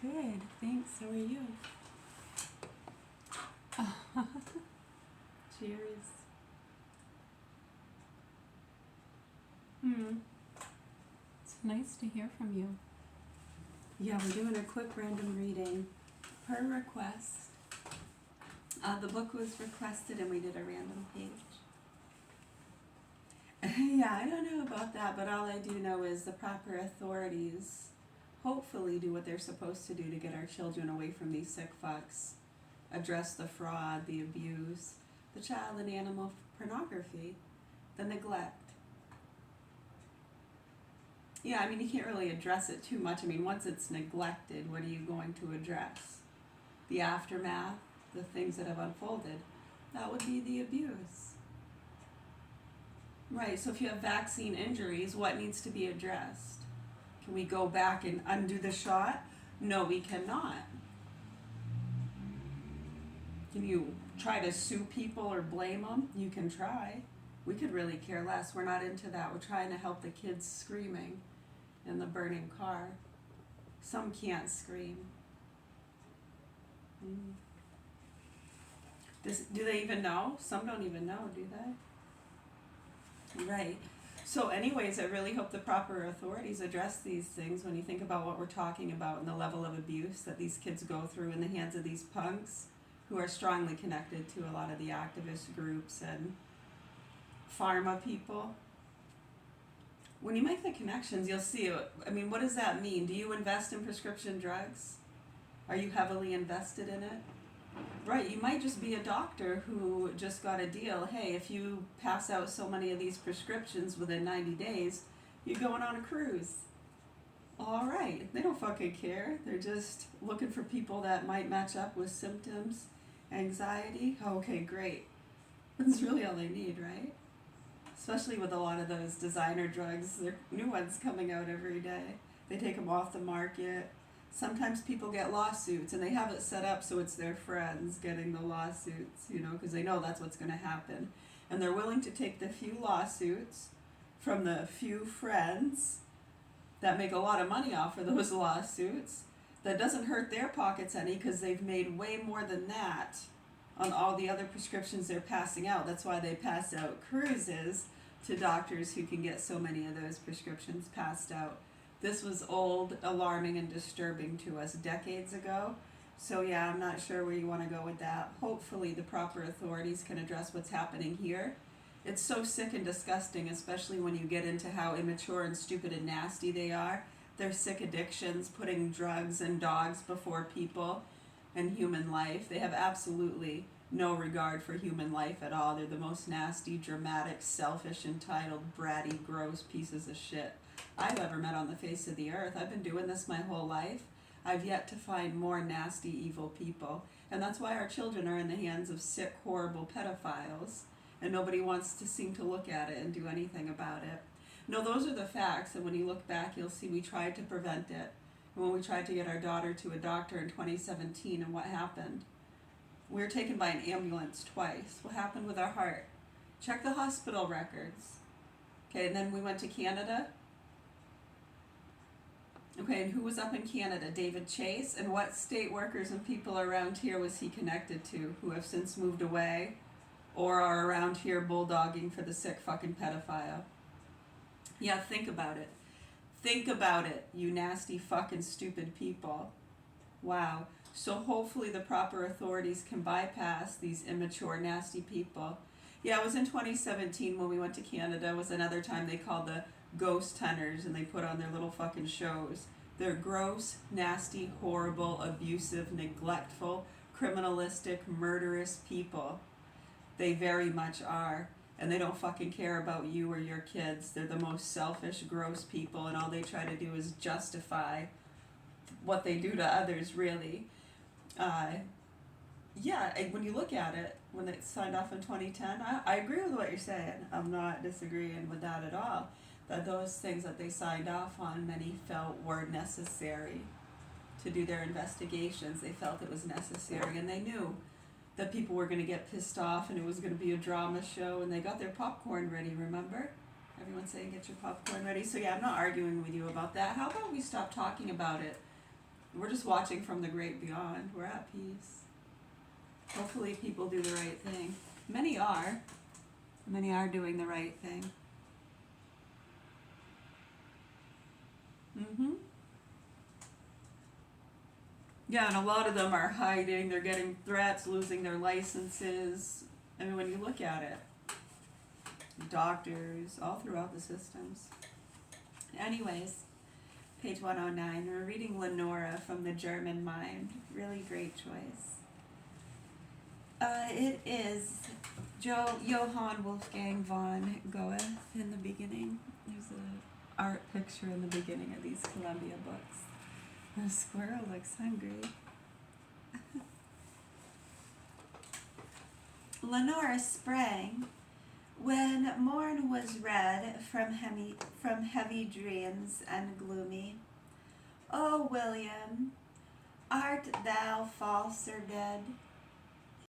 Good, thanks. How are you? Cheers. It's nice to hear from you. Yeah, we're doing a quick random reading per request. The book was requested and we did a random page. Yeah, I don't know about that, but all I do know is the proper authorities hopefully do what they're supposed to do to get our children away from these sick fucks, address the fraud, the abuse, the child and animal pornography, the neglect. Yeah, I mean, you can't really address it too much. I mean, once it's neglected, what are you going to address? The aftermath, the things that have unfolded. That would be the abuse. Right, so if you have vaccine injuries, what needs to be addressed? Can we go back and undo the shot? No, we cannot. Can you try to sue people or blame them? You can try. We could really care less. We're not into that. We're trying to help the kids screaming in the burning car. Some can't scream. Do they even know? Some don't even know, do they? Right. So anyways, I really hope the proper authorities address these things when you think about what we're talking about and the level of abuse that these kids go through in the hands of these punks who are strongly connected to a lot of the activist groups and pharma people. When you make the connections, you'll see it. I mean, what does that mean? Do you invest in prescription drugs? Are you heavily invested in it? Right, you might just be a doctor who just got a deal. Hey, if you pass out so many of these prescriptions within 90 days, you're going on a cruise. All right, they don't fucking care. They're just looking for people that might match up with symptoms, anxiety. Okay, great. That's really all they need, right? Especially with a lot of those designer drugs. There are new ones coming out every day. They take them off the market. Sometimes people get lawsuits and they have it set up so it's their friends getting the lawsuits, because they know that's what's going to happen. And they're willing to take the few lawsuits from the few friends that make a lot of money off of those lawsuits. That doesn't hurt their pockets any because they've made way more than that on all the other prescriptions they're passing out. That's why they pass out cruises to doctors who can get so many of those prescriptions passed out. This was old, alarming, and disturbing to us decades ago. So yeah, I'm not sure where you want to go with that. Hopefully the proper authorities can address what's happening here. It's so sick and disgusting, especially when you get into how immature and stupid and nasty they are. Their sick addictions, putting drugs and dogs before people and human life. They have absolutely no regard for human life at all. They're the most nasty, dramatic, selfish, entitled, bratty, gross pieces of shit I've ever met on the face of the earth. I've been doing this my whole life. I've yet to find more nasty, evil people. And that's why our children are in the hands of sick, horrible pedophiles. And nobody wants to seem to look at it and do anything about it. No, those are the facts. And when you look back, you'll see we tried to prevent it. And when we tried to get our daughter to a doctor in 2017, and what happened? We were taken by an ambulance twice. What happened with our heart? Check the hospital records. Okay, and then we went to Canada. Okay, and who was up in Canada? David Chase. And what state workers and people around here was he connected to who have since moved away or are around here bulldogging for the sick fucking pedophile? Yeah, think about it. Think about it, you nasty fucking stupid people. Wow. So hopefully the proper authorities can bypass these immature, nasty people. Yeah, it was in 2017 when we went to Canada. It was another time they called the ghost hunters and they put on their little fucking shows. They're gross, nasty, horrible, abusive, neglectful, criminalistic, murderous people. They very much are. And they don't fucking care about you or your kids. They're the most selfish, gross people, and all they try to do is justify what they do to others, really. When you look at it, when it signed off in 2010, I agree with what you're saying. I'm not disagreeing with that at all. That those things that they signed off on, many felt were necessary to do their investigations. They felt it was necessary, and they knew that people were going to get pissed off and it was going to be a drama show, and they got their popcorn ready, remember? Everyone's saying get your popcorn ready. So yeah, I'm not arguing with you about that. How about we stop talking about it We're just watching from the great beyond. We're at peace. Hopefully people do the right thing. Many are. Many are doing the right thing. Yeah, and a lot of them are hiding. They're getting threats, losing their licenses. I mean, when you look at it, doctors, all throughout the systems. Anyways, page 109, we're reading Lenora from the German Mind. Really great choice. It is Johann Wolfgang von Goethe in the beginning. There's an art picture in the beginning of these Columbia books. The squirrel looks hungry. Lenora sprang when morn was red from heavy dreams and gloomy. O William, art thou false or dead?